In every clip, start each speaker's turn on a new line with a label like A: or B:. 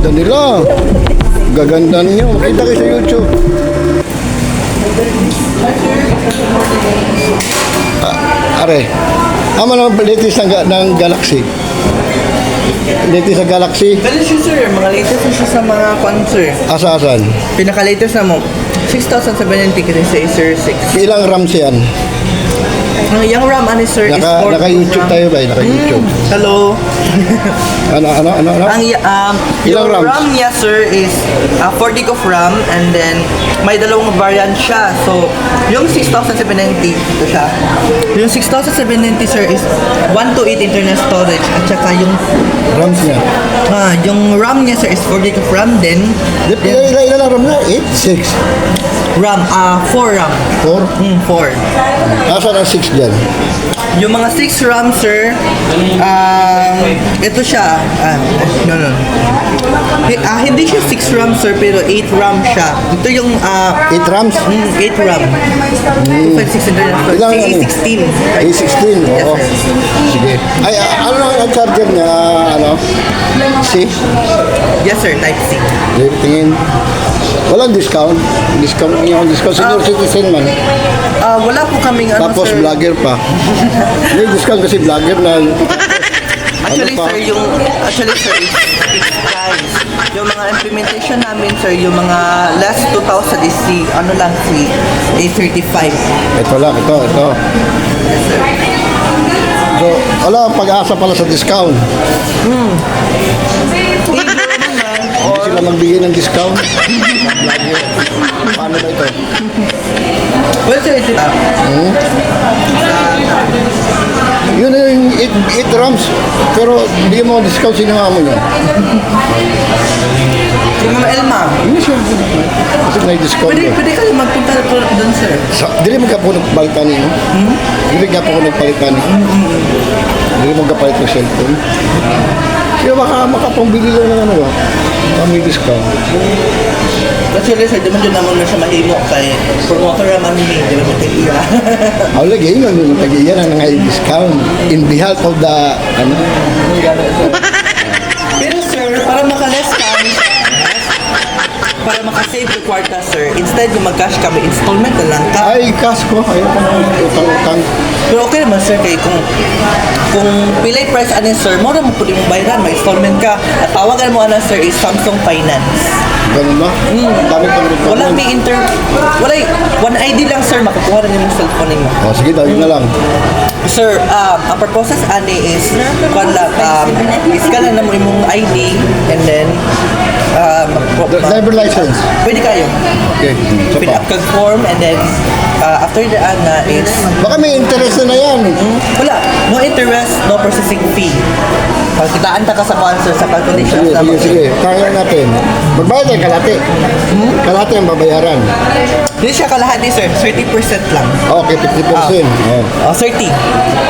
A: ganda nila. Gaganda niyo. Makita kayo sa YouTube. Are. Ama naman latest ng Galaxy. Latest sa Galaxy.
B: Ganun siya sir, mga latest na siya sa mga concert.
A: Asa-asan?
B: Pinaka-latest na mo, 6,790 kasi sa Acer 6.
A: Ilang RAM siyan?
B: Yung RAM ano sir is 4
A: Naka-YouTube tayo ba? Naka-YouTube.
B: Hello.
A: Ano?
B: Ang
A: Ilang
B: yung
A: RAMs?
B: RAM niya sir is 4 gig of RAM and then may dalawang variant siya. So, yung 6,790 ito siya. Yung 6,790 sir is 128 internal storage at saka yung
A: RAMs niya.
B: yung RAM niya sir is 4 gig of RAM then
A: Ilan lang RAM niya? 8? 6?
B: RAM 4 RAM.
A: 4?
B: 4.
A: Asa ang 6 dyan?
B: Yung mga 6 RAM, sir, ito siya. No. Hindi siya 6 RAM, sir, pero 8 RAM siya. Ito yung...
A: 8 RAMs?
B: 8 RAM. 256
A: Ilang
B: A16.
A: A16?
B: Yes,
A: Oo.
B: sir.
A: Sige. Ay, ano lang ang charger niya? C?
B: Yes, sir, Type C.
A: Tingin. Walang discount. Discount niya ang discount. Senior citizen man.
B: Wala po kaming ano,
A: Tapos
B: sir.
A: vlogger pa. May discount kasi vlogger na...
B: Actually,
A: ano pa?
B: sir, it's price. Yung mga implementation namin, sir, yung mga last 2,000 is ano lang, si A35.
A: Ito lang, ito.
B: Yes, sir.
A: So, wala pag-asa pala sa discount. Hindi sila magbigay ng discount. Vlogger. Paano ba ito?
B: Well, sir, ito
A: Yun na yung 8 RAMs. Pero hindi mo discount, sinama mo yun.
B: yung mga Elma.
A: Hindi siya. Kasi may discount yun.
B: Pwede ka lang magpunta doon, sir.
A: Dili mo ka po nagpalitan niyo. Dili ka po nagpalitan niyo. Dili mo kapalit ng cellphone. Kaya makapambili lang ng ano ba? May discount.
B: Actually, sir, di man dyan naman na siya mahimo kay promoter naman ni, di ba mo tagiya.
A: Ako lagi yun yung tag-iyan ang nga discount in behalf of the ano.
B: Pero sir, para maka-less cash, para maka-save the kwarta, sir, instead yung mag-cash ka, may installment na lang ka.
A: Ay, cash ko. Ayaw ko na utang-utang.
B: Pero okay naman, sir, kay kung pilay price ano, sir, mo na mo pwede mong bayaran, may installment ka. At tawagan mo ano, sir, is Samsung Finance.
A: Ganun ba? Dami pa rin.
B: Wala may one ID lang, sir, makukuha na yung cellphone mo.
A: O, sige, dami na lang.
B: Sir, ang purposes ani is iska lang na mo imong ID and then
A: Driver license.
B: pwede kayo.
A: Okay. So
B: Fill
A: pa.
B: up kag form and then after the is
A: Baka may interest na yan.
B: wala, no interest, no processing fee. Pagkitaan ta ka sa sponsor sa calculation
A: Sige, sige. Kaya natin. Magbayad tayo kalate. Kalate ang babayaran.
B: Hindi siya kalahati, sir. 30% lang.
A: Okay, 50%. Oh.
B: 30.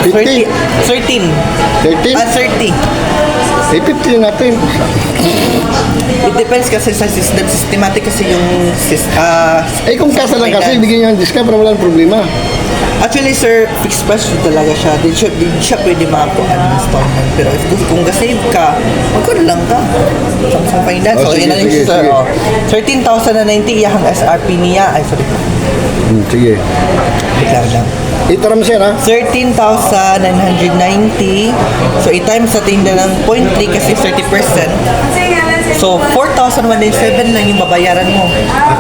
A: 50?
B: 13.
A: 13?
B: 30.
A: Eh, 50 natin.
B: It depends kasi sa system. Systematic kasi yung
A: Eh, kung kasa lang kasi, bigyan niyo ng discount para walang problema.
B: actually, sir, fixed price talaga siya. Di siya pwede makakuha ng installment. Pero kung gasave ka, magkano lang ka. Samsung Finance.
A: Oh,
B: So,
A: sige,
B: yun na yung
A: sige,
B: sir.
A: sige.
B: Oh. 13,090 iyahang SRP niya. Ay, sorry.
A: Sige.
B: Biglang lang.
A: Itaram siya na.
B: 13,990. So, i-times sa tinda ng 0.3 kasi 30%. So, 4,197 lang yung babayaran mo.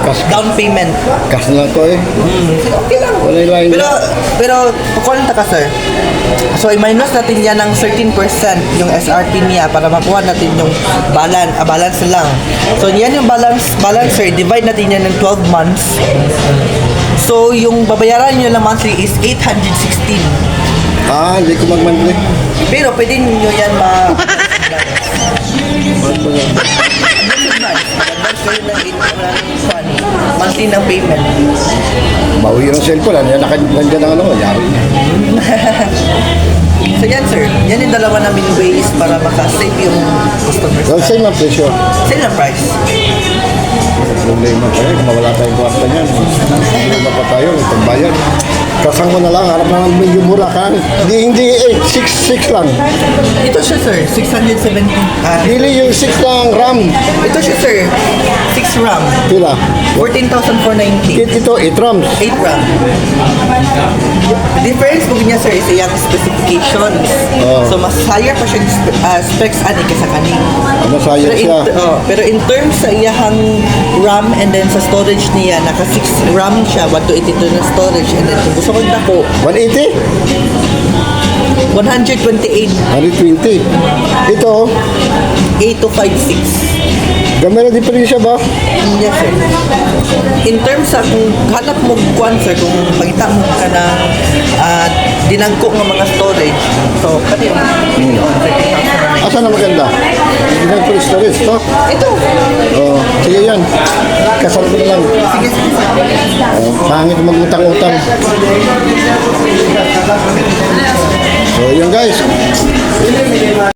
A: Kas,
B: Down payment.
A: kas na lang to eh.
B: Okay lang.
A: Wala yung line.
B: Pero, kukuha ka, sir. So, i-minus natin yan ng 13% yung SRP niya para makuha natin yung balance lang. So, yan yung balance, sir. Divide natin yan ng 12 months. So, yung babayaran nyo lang monthly is 816.
A: Ah, hindi ko mag-monthly.
B: Pero, pwede nyo yan monthly ng payment.
A: Bawi yung cellphone. Nandiyan ang ano. Yari na.
B: So yan, sir. Yan yung dalawa namin ways para makasave yung customers.
A: Well, same ang presyo.
B: Same ang price.
A: Problema tayo. Kung mawala tayong kwarta niyan. Problema pa tayo. Pagbayad. Kasang mo na lang, harap na ng medyo mura ka. Hindi 866 lang.
B: Ito siya, sir. 670.
A: Pili yung 6 lang RAM.
B: Ito siya, sir. 6 RAM.
A: Pila.
B: 14,490.
A: Ito 8 RAMs.
B: 8 RAM. The difference po niya, sir, is iyang specifications.
A: Oh.
B: So, mas higher pa siya specs ani kaysa kaning.
A: Masaya siya.
B: Pero in terms sa iyahang RAM and then sa storage niya, naka 6 RAM siya, 128 na storage, and then kung gusto ko dako,
A: 180?
B: 128,
A: 120. Ito,
B: 8256.
A: gamay na diferensya ba?
B: Yes, sir. In terms sa kung hanap mo kuan, sir, kung makita mo ka ng dinangko ng mga storage, so kani yung
A: Asa na maganda? Hindi na full storage, to?
B: ito.
A: Oh, sige yan. Kasal ko na lang.
B: Sige, sige, sige.
A: Oh, pangit magutang-utang. So, yun guys.